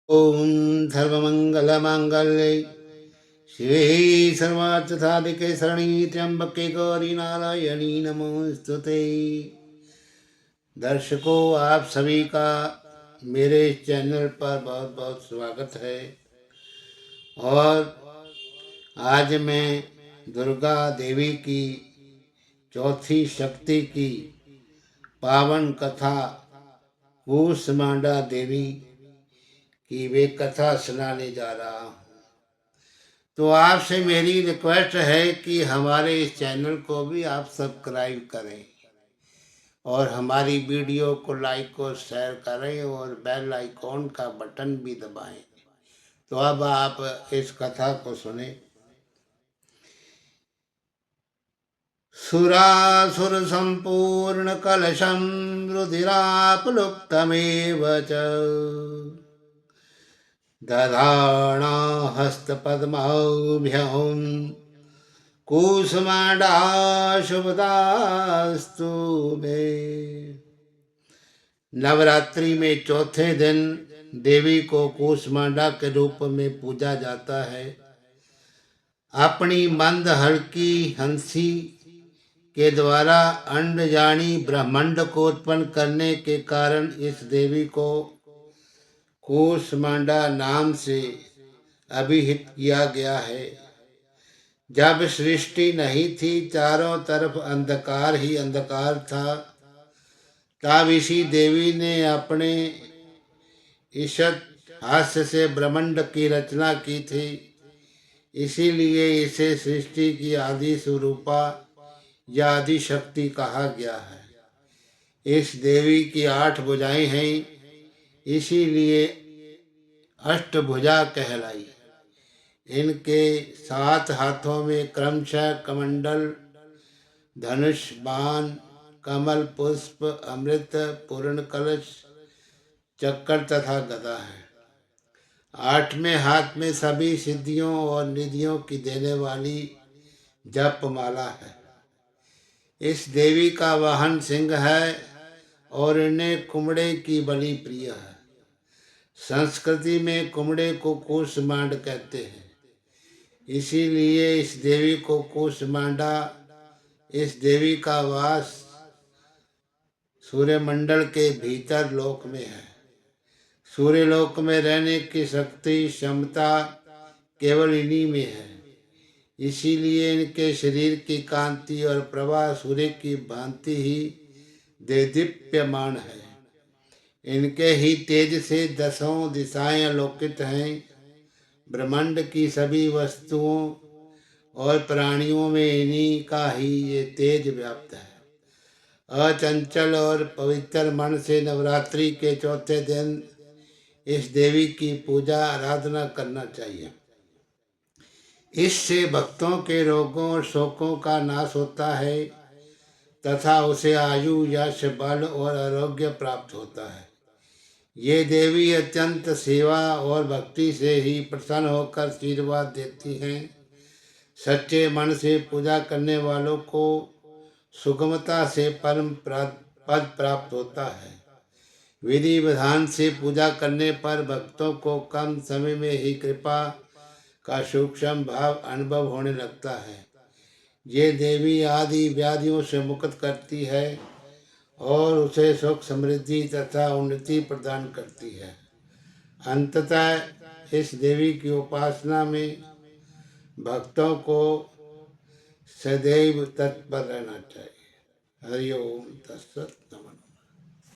ओम सर्वमंगलमांगल्ये शिवे सर्वार्थसाधिके शरण्ये त्र्यंबके गौरी नारायणी नमोस्तुते। दर्शकों, आप सभी का मेरे चैनल पर बहुत बहुत स्वागत है। और आज मैं दुर्गा देवी की चौथी शक्ति की पावन कथा कूष्मांडा देवी की वे कथा सुनाने जा रहा हूँ। तो आपसे मेरी रिक्वेस्ट है कि हमारे इस चैनल को भी आप सब्सक्राइब करें और हमारी वीडियो को लाइक और शेयर करें और बेल आइकॉन का बटन भी दबाएं। तो अब आप इस कथा को सुने। सुरासुर संपूर्ण कलशम रुधिराप्लुप्तमेव च दधाना हस्तपद्माभ्यां कूष्मांडा शुभदास्तु मे। नवरात्रि में चौथे दिन देवी को कूष्मांडा के रूप में पूजा जाता है। अपनी मंद हल्की हंसी के द्वारा अंडजानी ब्रह्मांड को उत्पन्न करने के कारण इस देवी को कूष्मांडा नाम से अभिहित किया गया है। जब सृष्टि नहीं थी, चारों तरफ अंधकार ही अंधकार था, तब इसी देवी ने अपने ईशत हास्य से ब्रह्मांड की रचना की थी। इसीलिए इसे सृष्टि की आदि स्वरूपा या आदि शक्ति कहा गया है। इस देवी की 8 भुजाएं हैं, इसीलिए अष्टभुजा कहलाई। इनके 7 हाथों में क्रमशः कमंडल, धनुष, बाण, कमल पुष्प, अमृत, पूर्ण कलश, चक्र तथा गदा है। 8वें हाथ में सभी सिद्धियों और निधियों की देने वाली जप माला है। इस देवी का वाहन सिंह है और इन्हें कुमड़े की बलि प्रिय है। संस्कृति में कुमड़े को कूष्मांड कहते हैं, इसीलिए इस देवी को कूष्मांडा। इस देवी का वास सूर्यमंडल के भीतर लोक में है। सूर्यलोक में रहने की शक्ति क्षमता केवल इन्हीं में है। इसीलिए इनके शरीर की कांति और प्रभा सूर्य की भांति ही देदीप्यमान है। इनके ही तेज से 10 दिशाएं आलोकित हैं। ब्रह्मांड की सभी वस्तुओं और प्राणियों में इन्हीं का ही ये तेज व्याप्त है। अचंचल और पवित्र मन से नवरात्रि के चौथे दिन इस देवी की पूजा आराधना करना चाहिए। इससे भक्तों के रोगों और शोकों का नाश होता है तथा उसे आयु, यश, बल और आरोग्य प्राप्त होता है। ये देवी अत्यंत सेवा और भक्ति से ही प्रसन्न होकर आशीर्वाद देती हैं। सच्चे मन से पूजा करने वालों को सुगमता से परम पद प्राप्त होता है। विधि विधान से पूजा करने पर भक्तों को कम समय में ही कृपा का सूक्ष्म भाव अनुभव होने लगता है। ये देवी आदि व्याधियों से मुक्त करती है और उसे सुख, समृद्धि तथा उन्नति प्रदान करती है। अंततः इस देवी की उपासना में भक्तों को सदैव तत्पर रहना चाहिए। हरि ओम तत्सत। नमः।